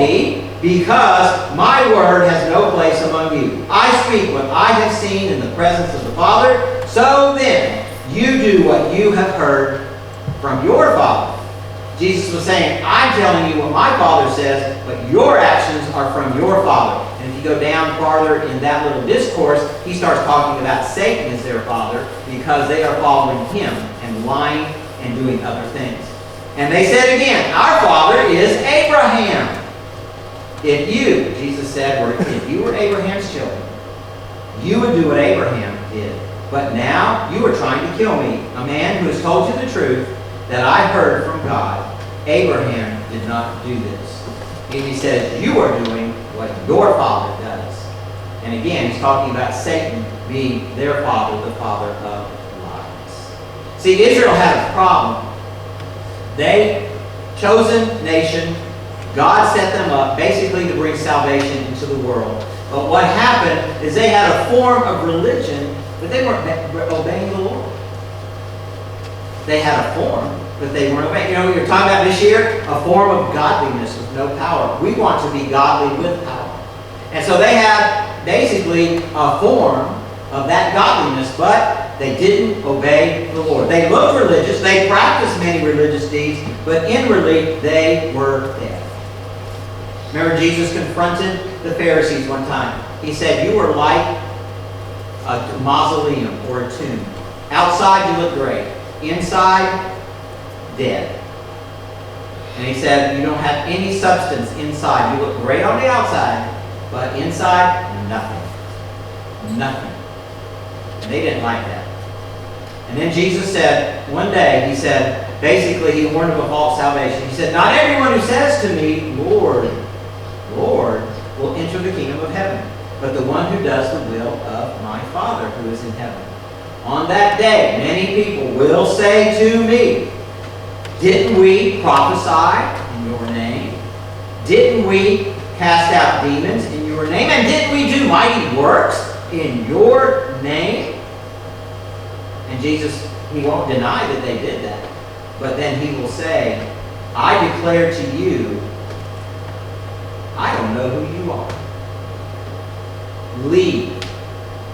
me, because my word has no place among you. I speak what I have seen in the presence of the Father. So then, you do what you have heard from your father. Jesus was saying, I'm telling you what my Father says, but your actions are from your father. And if you go down farther in that little discourse, he starts talking about Satan as their father, because they are following him and lying and doing other things. And they said again, our father is Abraham. If you, Jesus said, if you were Abraham's children, you would do what Abraham did. But now you are trying to kill me, a man who has told you the truth that I heard from God. Abraham did not do this. And he says, you are doing what your father does. And again, he's talking about Satan being their father, the father of lies. See, Israel had a problem. They, chosen nation, God set them up basically to bring salvation into the world. But what happened is they had a form of religion, but they weren't obeying the Lord. They had a form, but they weren't obeying. You know, you're talking about this year, a form of godliness with no power. We want to be godly with power. And so they had basically a form of that godliness, but they didn't obey the Lord. They looked religious, they practiced many religious deeds, but inwardly they were dead. Remember, Jesus confronted the Pharisees one time. He said, you are like a mausoleum or a tomb. Outside you look great. Inside, dead. And he said, you don't have any substance inside. You look great on the outside, but inside, nothing. Nothing. And they didn't like that. And then Jesus said, one day, he said, basically he warned of a false salvation. He said, not everyone who says to me, Lord, Lord, will enter the kingdom of heaven, but the one who does the will of my Father who is in heaven. On that day, many people will say to me, didn't we prophesy in your name? Didn't we cast out demons in your name? And didn't we do mighty works in your name? And Jesus, he won't deny that they did that. But then he will say, I declare to you, I don't know who you are. Leave,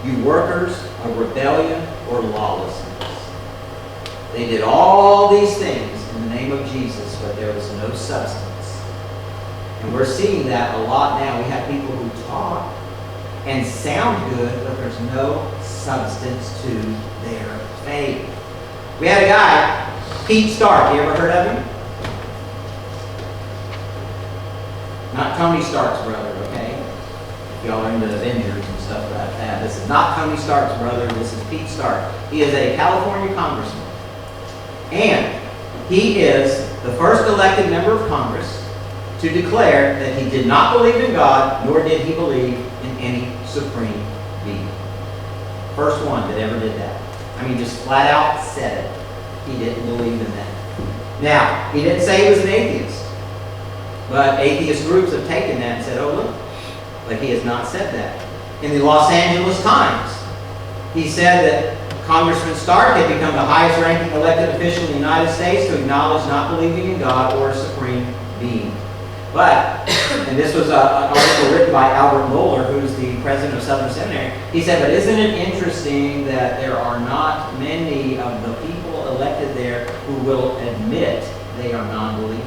you workers of rebellion or lawlessness. They did all these things in the name of Jesus, but there was no substance. And we're seeing that a lot now. We have people who talk and sound good, but there's no substance to their faith. We had a guy, Pete Stark. You ever heard of him? Not Tony Stark's brother, okay? If y'all are into Avengers and stuff like that. This is not Tony Stark's brother. This is Pete Stark. He is a California congressman. And he is the first elected member of Congress to declare that he did not believe in God, nor did he believe in any supreme being. First one that ever did that. I mean, just flat out said it. He didn't believe in that. Now, he didn't say he was an atheist. But atheist groups have taken that and said, oh, look. But he has not said that. In the Los Angeles Times, he said that Congressman Stark had become the highest ranking elected official in the United States to acknowledge not believing in God or a supreme being. But, and this was an article written by Albert Mohler, who's the president of Southern Seminary, he said, but isn't it interesting that there are not many of the people elected there who will admit they are non-believers?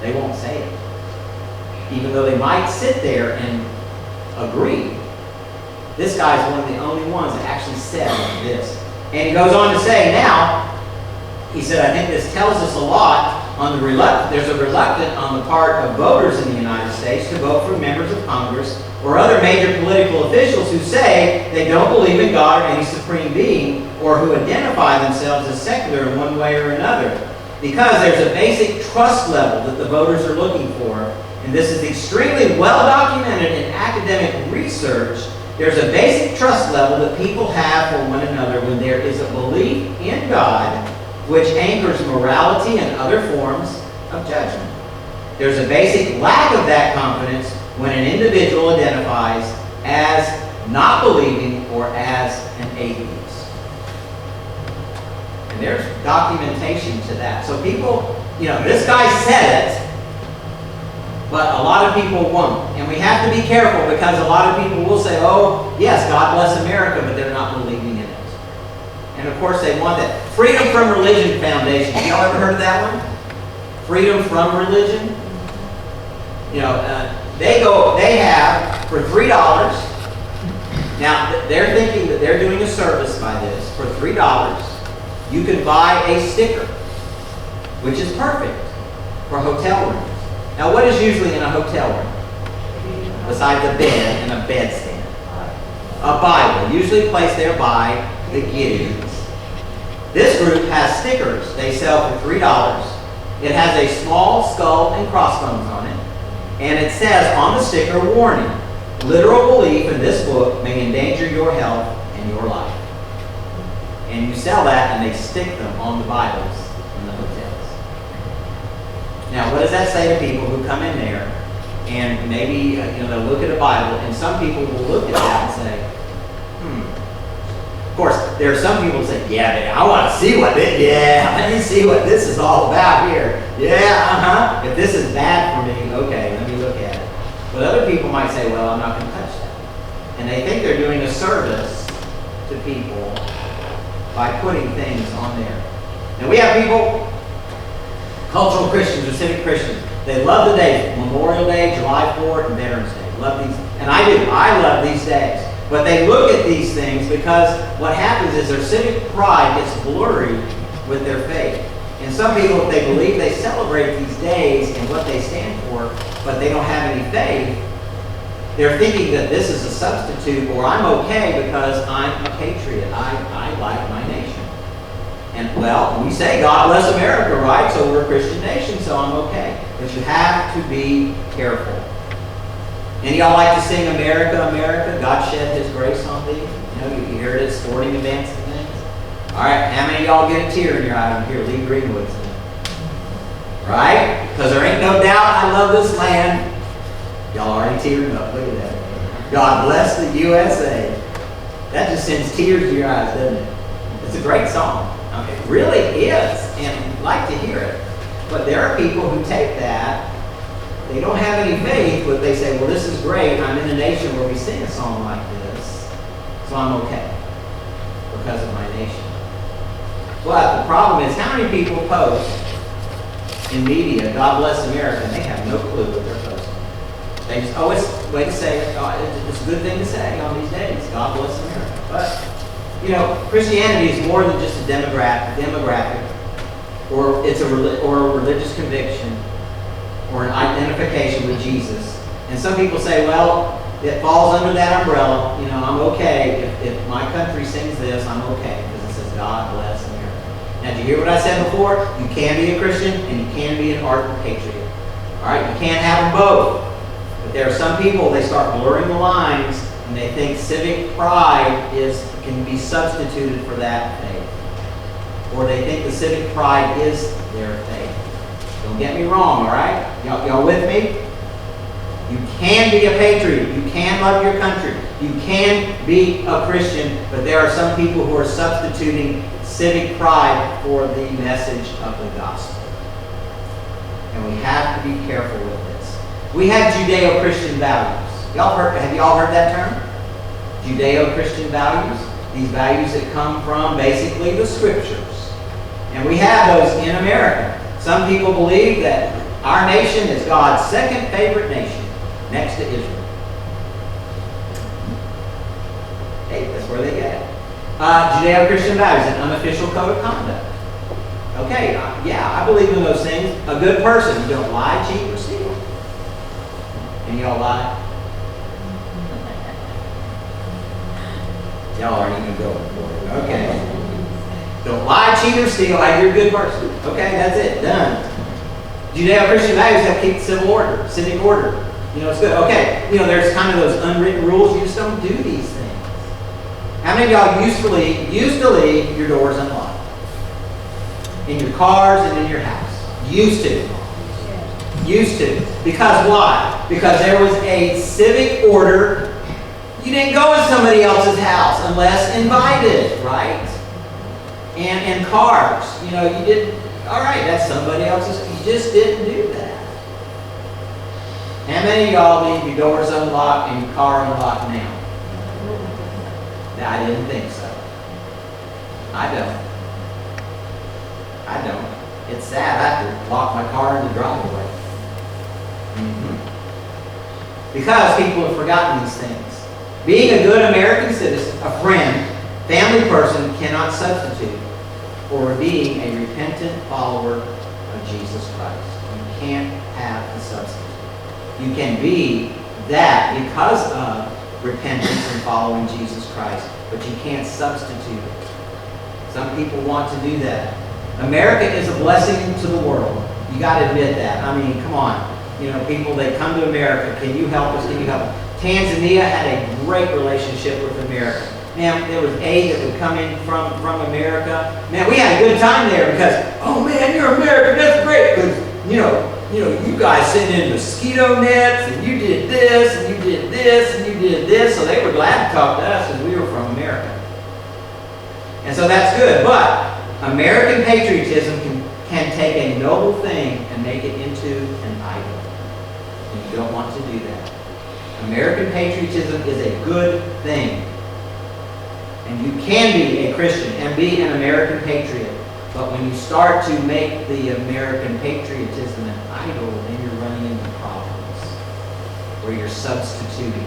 They won't say it. Even though they might sit there and agree. This guy's one of the only ones that actually said this. And he goes on to say, now, he said, I think this tells us a lot on the there's a reluctance on the part of voters in the United States to vote for members of Congress or other major political officials who say they don't believe in God or any supreme being, or who identify themselves as secular in one way or another. Because there's a basic trust level that the voters are looking for, and this is extremely well documented in academic research. There's a basic trust level that people have for one another when there is a belief in God which anchors morality and other forms of judgment. There's a basic lack of that confidence when an individual identifies as not believing or as an atheist. And there's documentation to that. So people, this guy said it, But a lot of people won't. And we have to be careful because a lot of people will say, oh, yes, God bless America, but they're not believing in it. And of course they want that. Freedom from Religion Foundation. Have y'all ever heard of that one? Freedom from Religion? You know, they have for $3. Now, they're thinking that they're doing a service by this. For $3, you can buy a sticker, which is perfect for hotel rooms. Now, what is usually in a hotel room? Besides a bed and a bedstand? A Bible, usually placed there by the Gideons. This group has stickers they sell for $3. It has a small skull and crossbones on it. And it says on the sticker, warning, literal belief in this book may endanger your health and your life. And you sell that and they stick them on the Bibles in the hotels. Now, what does that say to people who come in there and maybe they'll look at a Bible, and some people will look at that and say, Of course, there are some people who say, yeah, I want to see what this, let me see what this is all about here. Yeah, If this is bad for me, okay, let me look at it. But other people might say, well, I'm not going to touch that. And they think they're doing a service to people by putting things on there. Now we have people, cultural Christians or civic Christians, they love the days, Memorial Day, July 4th, and Veterans Day. Love these, and I do. I love these days. But they look at these things because what happens is their civic pride gets blurry with their faith. And some people, if they believe they celebrate these days and what they stand for, but they don't have any faith, they're thinking that this is a substitute, or I'm okay because I'm a patriot. I like my nation. And well, we say God bless America, right? So we're a Christian nation, so I'm okay. But you have to be careful. Any of y'all like to sing America, America, God shed His grace on thee? You hear it at sporting events and things. All right, how many of y'all get a tear in your eye when you hear Lee Greenwood sing? Right? Because there ain't no doubt I love this land. Y'all already tearing up. Look at that. God bless the USA. That just sends tears to your eyes, doesn't it? It's a great song. It really is, and I'd like to hear it. But there are people who take that. They don't have any faith, but they say, well, this is great. I'm in a nation where we sing a song like this, so I'm okay because of my nation. But the problem is, how many people post in media, God bless America, and they have no clue what they're posting. They just, it's a way to say it. It's a good thing to say on these days, God bless America. But, Christianity is more than just a demographic, or it's a religious conviction, or an identification with Jesus. And some people say, well, it falls under that umbrella. I'm okay. If my country sings this, I'm okay. Because it says, God bless America. Now, did you hear what I said before? You can be a Christian and you can be an ardent patriot. All right? You can't have them both. But there are some people, they start blurring the lines and they think civic pride can be substituted for that faith. Or they think the civic pride is their faith. Don't get me wrong, all right? Y'all with me? You can be a patriot. You can love your country. You can be a Christian, but there are some people who are substituting civic pride for the message of the gospel. And we have to be careful with this. We have Judeo-Christian values. Have y'all heard that term? Judeo-Christian values. These values that come from basically the scriptures. And we have those in America. Some people believe that our nation is God's second favorite nation, next to Israel. Hey, that's where they get it. Judeo-Christian values, an unofficial code of conduct. Okay, I believe in those things. A good person, you don't lie, cheat, or steal. And y'all lie? Y'all aren't even going for it. Okay. Don't lie, cheat, or steal. You're a good person. Okay, that's it. Done. Judeo-Christian values have to keep civil order, civic order. It's good. Okay, there's kind of those unwritten rules. You just don't do these things. How many of y'all used to leave your doors unlocked? In your cars and in your house? Used to. Used to. Because why? Because there was a civic order. You didn't go in somebody else's house unless invited, right? And cars, you didn't, all right, that's somebody else's, you just didn't do that. How many of y'all leave your doors unlocked and your car unlocked now? No, I didn't think so. I don't. It's sad. I have to lock my car in the driveway. Because people have forgotten these things. Being a good American citizen, a friend, family person cannot substitute for being a repentant follower of Jesus Christ. You can't have a substitute. You can be that because of repentance and following Jesus Christ, but you can't substitute it. Some people want to do that. America is a blessing to the world. You got to admit that. I mean, come on. You know, people, they come to America. Can you help us? Can you help us? Tanzania had a great relationship with America. Man, there was aid that would come in from America. Man, we had a good time there because, oh man, you're American. That's great. Because, you guys sent in mosquito nets, and you did this, and you did this, and you did this. So they were glad to talk to us because we were from America. And so that's good. But American patriotism can take a noble thing and make it into an idol. And you don't want to do that. American patriotism is a good thing. And you can be a Christian and be an American patriot. But when you start to make the American patriotism an idol, then you're running into problems where you're substituting.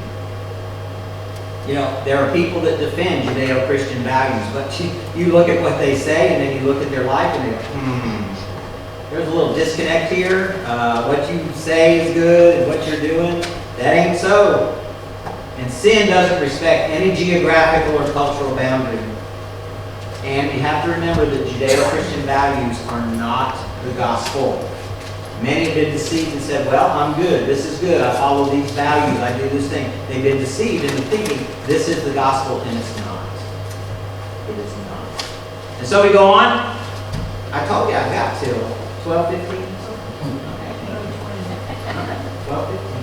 You know, there are people that defend Judeo-Christian values, but you look at what they say and then you look at their life and they go, there's a little disconnect here. What you say is good and what you're doing, that ain't so. And sin doesn't respect any geographical or cultural boundary. And you have to remember that Judeo-Christian values are not the gospel. Many have been deceived and said, well, I'm good. This is good. I follow these values. I do this thing. They've been deceived into thinking this is the gospel, and it's not. It is not. And so we go on. I told you I got till 12:15. Okay. 12:15.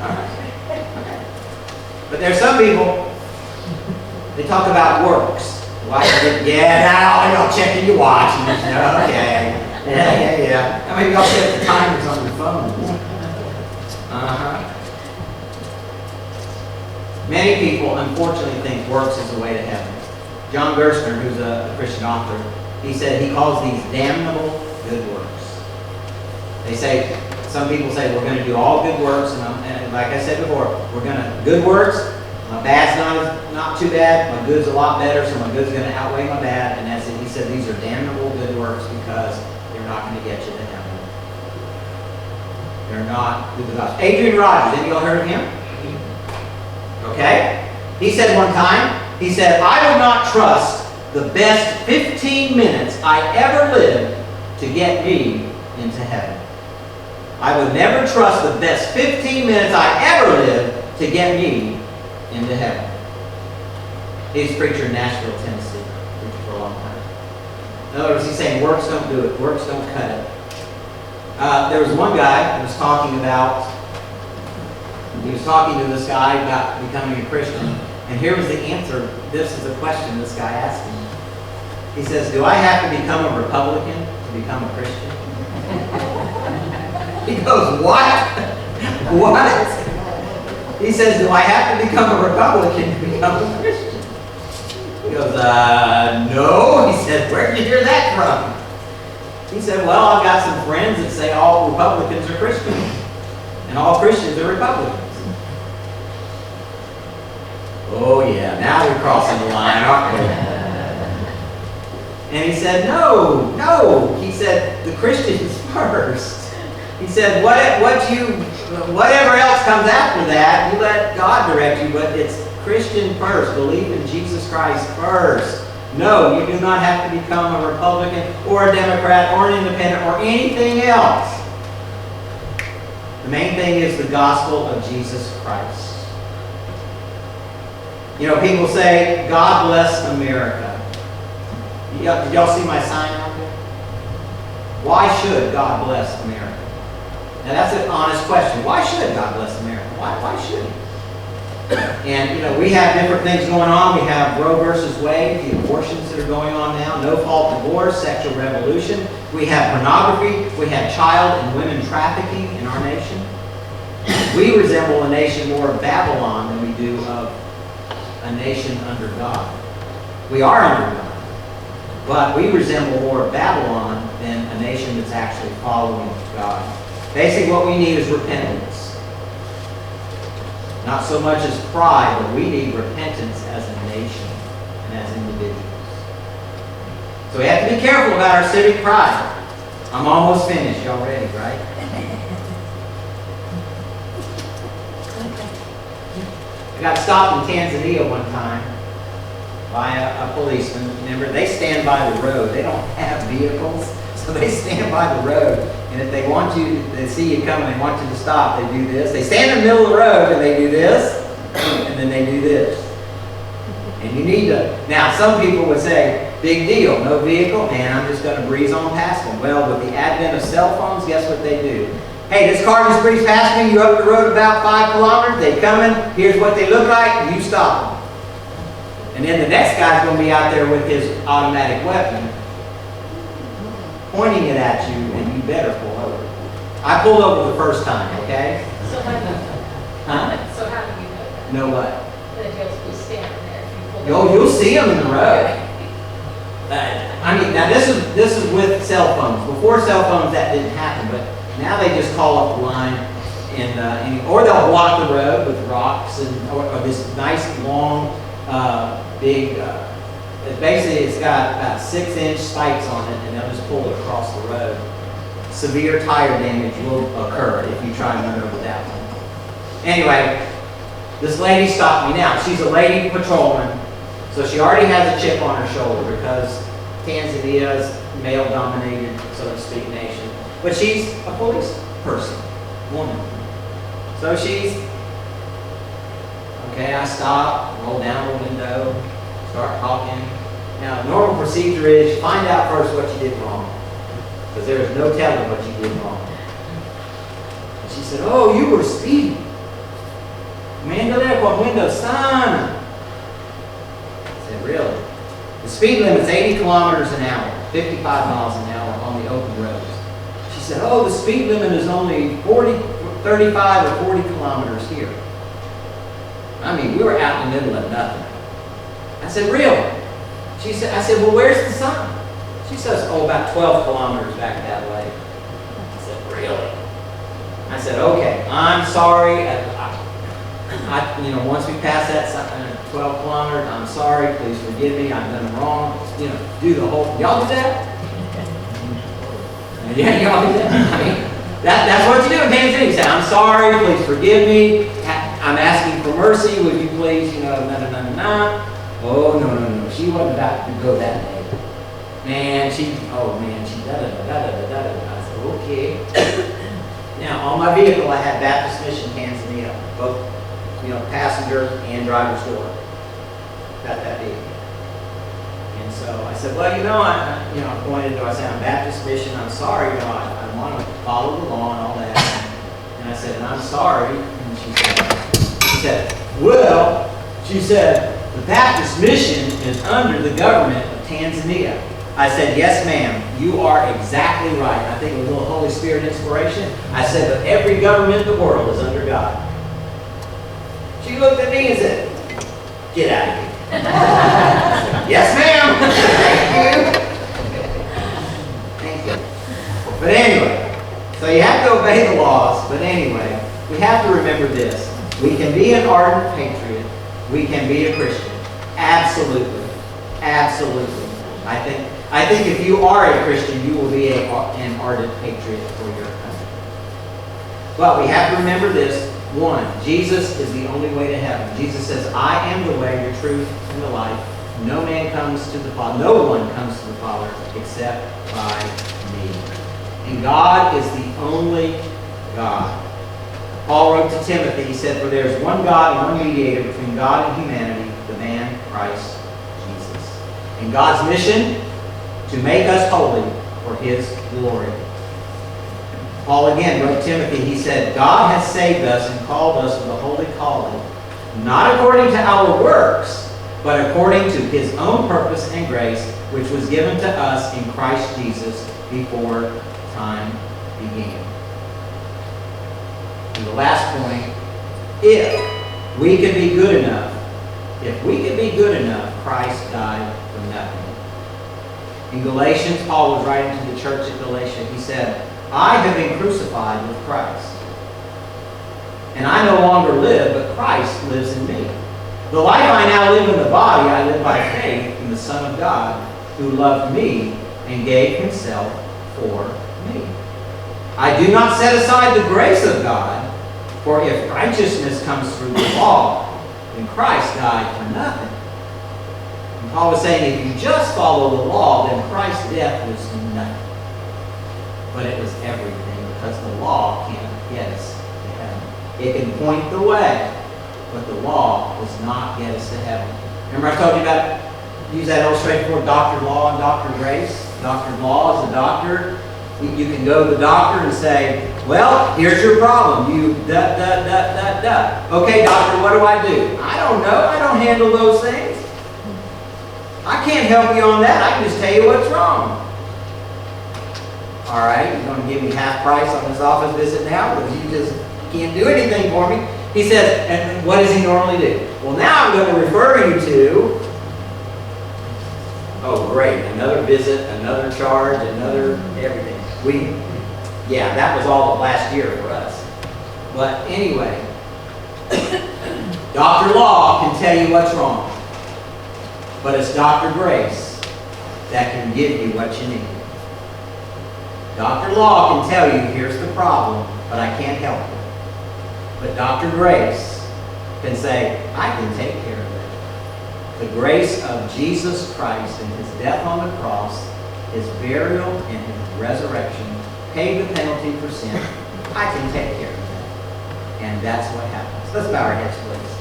All right. Okay. But there's some people, they talk about works. Now y'all checking your watch. Okay. Yeah. How many of y'all set the timers on your phone? Many people, unfortunately, think works is the way to heaven. John Gerstner, who's a Christian author, he said he calls these damnable good works. They say, some people say we're going to do all good works, and like I said before, we're going to good works. My bad's not too bad. My good's a lot better, so my good's going to outweigh my bad. And that's it. He said these are damnable good works because they're not going to get you to heaven. They're not through the gospel. Adrian Rogers, any of y'all heard of him? Okay? He said one time, he said, I would not trust the best 15 minutes I ever lived to get me into heaven. I would never trust the best 15 minutes I ever lived to get me into heaven. He's a preacher in Nashville, Tennessee. Preached for a long time. In other words, he's saying works don't do it. Works don't cut it. There was one guy who was talking about, he was talking to this guy about becoming a Christian. And here was the answer. This is the question this guy asked him. He says, do I have to become a Republican to become a Christian? He goes, what? What? He says, do I have to become a Republican to become a Christian? He goes, no. He said, where did you hear that from? He said, well, I've got some friends that say all Republicans are Christians. And all Christians are Republicans. Oh yeah, now we're crossing the line, aren't we? And he said, no. He said, the Christians first. He said, whatever else comes after that, you let God direct you, but it's Christian first. Believe in Jesus Christ first. No, you do not have to become a Republican or a Democrat or an independent or anything else. The main thing is the gospel of Jesus Christ. You know, people say, God bless America. Did y'all see my sign out there? Why should God bless America? Now that's an honest question. Why should God bless America? Why should He? And, you know, we have different things going on. We have Roe versus Wade, the abortions that are going on now, no-fault divorce, sexual revolution. We have pornography. We have child and women trafficking in our nation. We resemble a nation more of Babylon than we do of a nation under God. We are under God, but we resemble more of Babylon than a nation that's actually following God. Basically, what we need is repentance. Not so much as pride, but we need repentance as a nation and as individuals. So we have to be careful about our civic pride. I'm almost finished. Y'all ready, right? I got stopped in Tanzania one time by a policeman. Remember, they stand by the road. They don't have vehicles, so they stand by the road. And if they want you, they see you coming, they want you to stop, they do this. They stand in the middle of the road and they do this, and then they do this. And you need to, now some people would say, big deal, no vehicle, man, I'm just going to breeze on past them. Well, with the advent of cell phones, guess what they do? Hey, this car just breezed past me, you're up the road about 5 kilometers, they coming, here's what they look like, you stop them. And then the next guy's going to be out there with his automatic weapon, pointing it at you, and you better pull over. I pulled over the first time, okay? So how do you Huh? So how do you know that? Know what? That he'll be standing there if you pull over? You'll see them in the road. I mean, now this is with cell phones. Before cell phones, that didn't happen, but now they just call up the line, or they'll block the road with rocks or this nice long, big. Basically, it's got about 6-inch spikes on it, and they'll just pull it across the road. Severe tire damage will occur if you try and run over that one. Anyway, this lady stopped me now. She's a lady patrolman, so she already has a chip on her shoulder because Tanzania's male-dominated, so to speak, nation. But she's a police person, woman. So she's, okay, I stop, roll down the window, start talking. Now, normal procedure is find out first what you did wrong, because there is no telling what you did wrong. And she said, "Oh, you were speeding. Mandalay por window, son." I said, "Really?" The speed limit is 80 kilometers an hour, 55 miles an hour on the open roads. She said, "Oh, the speed limit is only 35 or 40 kilometers here." I mean, we were out in the middle of nothing. I said, "Really?" I said, "Well, where's the sun?" She says, "Oh, about 12 kilometers back that way." I said, "Really?" I said, "Okay, I'm sorry. Once we pass that 12 kilometers, I'm sorry. Please forgive me. I've done wrong." Do the whole. Y'all do that? Yeah, y'all do that. I mean, that's what you do in Tanzania. You say, "I'm sorry. Please forgive me. I'm asking for mercy. Would you please, no. Oh, no. She wasn't about to go that day. Man, she da-da-da-da-da-da-da. I said, "Okay." Now, on my vehicle, I had Baptist Mission Tanzania, both, passenger and driver's door. Got that vehicle. And so I said, "Well, I pointed to, I said, I'm Baptist Mission, I'm sorry, I want to follow the law and all that." And I said, "And I'm sorry." And she said, "The Baptist Mission is under the government of Tanzania." I said, "Yes, ma'am, you are exactly right." I think with a little Holy Spirit inspiration, I said, "But every government in the world is under God." She looked at me and said, "Get out of here." I said, "Yes, ma'am." Thank you. But anyway, so you have to obey the laws. But anyway, we have to remember this. We can be an ardent patriot. We can be a Christian. Absolutely. Absolutely. I think if you are a Christian, you will be an ardent patriot for your country. But we have to remember this. One, Jesus is the only way to heaven. Jesus says, "I am the way, the truth, and the life. No one comes to the Father except by me." And God is the only God. Paul wrote to Timothy, he said, "For there is one God and one mediator between God and humanity, the man Christ Jesus." And God's mission, to make us holy for His glory. Paul again wrote Timothy, he said, "God has saved us and called us with a holy calling, not according to our works, but according to His own purpose and grace, which was given to us in Christ Jesus before time began." And the last point, if we can be good enough, Christ died for nothing. In Galatians, Paul was writing to the church at Galatia. He said, I have been crucified with Christ. And I no longer live, but Christ lives in me. The life I now live in the body, I live by faith in the Son of God, who loved me and gave himself for me. I do not set aside the grace of God, for if righteousness comes through the law, then Christ died for nothing. And Paul was saying, if you just follow the law, then Christ's death was nothing. But it was everything, because the law can't get us to heaven. It can point the way, but the law does not get us to heaven. Remember I told you about, use that illustration for Dr. Law and Dr. Grace? Dr. Law is a doctor. You can go to the doctor and say, well, here's your problem. You Okay, doctor, what do I do? I don't know. I don't handle those things. I can't help you on that. I can just tell you what's wrong. All right, you're going to give me half price on this office visit now because you just can't do anything for me. He says, and what does he normally do? Well, now I'm going to refer you to, oh, great, another visit, another charge, another everything. Yeah, that was all of last year for us. But anyway, Dr. Law can tell you what's wrong. But it's Dr. Grace that can give you what you need. Dr. Law can tell you, here's the problem, but I can't help you. But Dr. Grace can say, I can take care of it. The grace of Jesus Christ and his death on the cross, his burial and his resurrection, paid the penalty for sin. I can take care of that. And that's what happens. Let's bow our heads, please.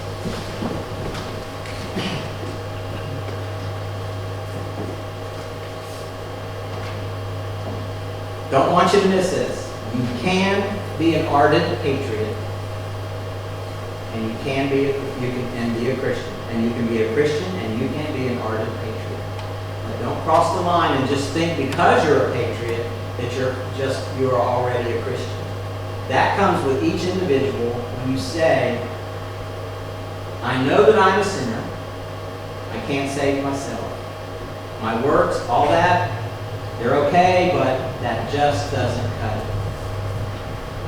Don't want you to miss this. You can be an ardent patriot, and you can be a Christian, and you can be a Christian, and you can be an ardent patriot. But don't cross the line and just think because you're a patriot that you're already a Christian. That comes with each individual when you say, I know that I'm a sinner. I can't save myself. My works, all that, they're okay, but that just doesn't cut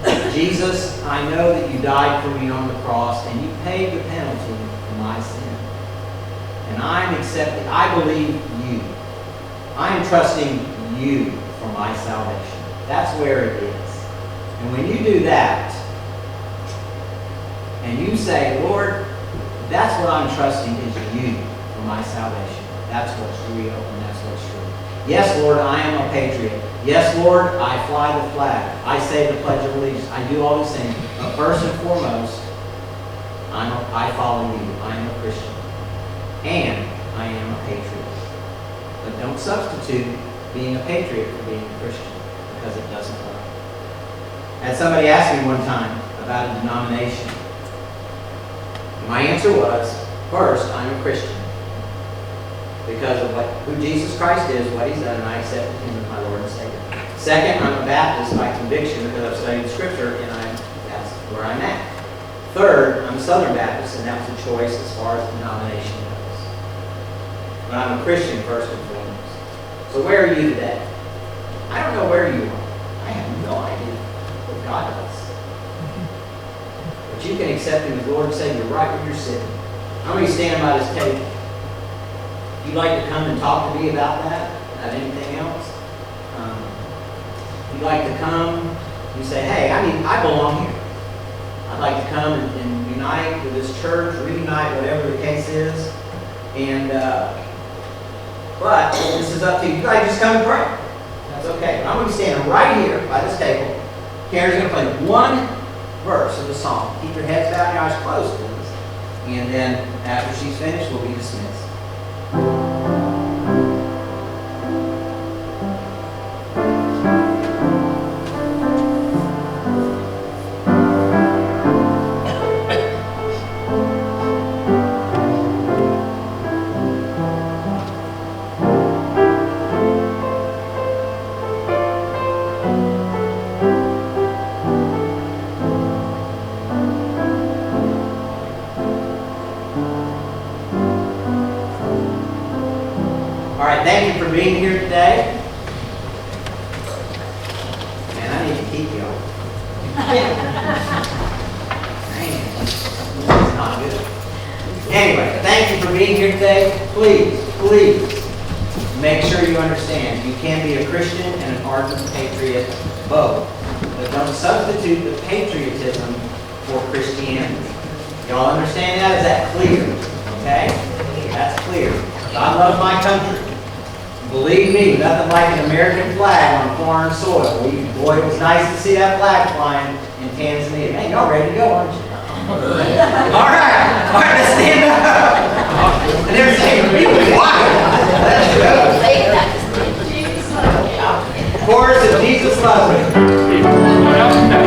it. Jesus, I know that you died for me on the cross and you paid the penalty for my sin. And I'm accepting, I believe you. I am trusting you for my salvation. That's where it is. And when you do that, and you say, Lord, that's what I'm trusting is you for my salvation. That's what's real and that's what's true. Yes, Lord, I am a patriot. Yes, Lord, I fly the flag. I say the Pledge of Allegiance. I do all these things. But first and foremost, I follow you. I am a Christian. And I am a patriot. But don't substitute being a patriot for being a Christian, because it doesn't work. I had somebody ask me one time about a denomination. And my answer was, first, I'm a Christian. Because of who Jesus Christ is, what he's done, and I accepted him as my Lord and Savior. Second, I'm a Baptist by conviction because I've studied the Scripture, and that's where I'm at. Third, I'm a Southern Baptist, and that was a choice as far as denomination goes. But I'm a Christian first and foremost. So where are you today? I don't know where you are. I have no idea what God does. But you can accept him as Lord and Savior right where you're sitting. How many standing by this table? If you'd like to come and talk to me about that, about anything else, if you'd like to come, you say, hey, I belong here. I'd like to come and unite with this church, reunite, whatever the case is. And but this is up to you. You guys just come and pray. That's okay. But I'm going to be standing right here by this table. Karen's going to play one verse of the song. Keep your heads down, your eyes closed, please. And then after she's finished, we'll be dismissed. being here today. Man, I need to keep y'all. Man, it's not good. Anyway, thank you for being here today. Please, please, make sure you understand you can be a Christian and an ardent patriot both. But don't substitute the patriotism for Christianity. Y'all understand that? Is that clear? Okay? That's clear. I love my country. Believe me, nothing like an American flag on foreign soil. Boy, it was nice to see that flag flying in Tanzania. Man, y'all ready to go, aren't you? All right, let's stand up. And they're saying, be quiet. Let's go. Chorus of Jesus loves me.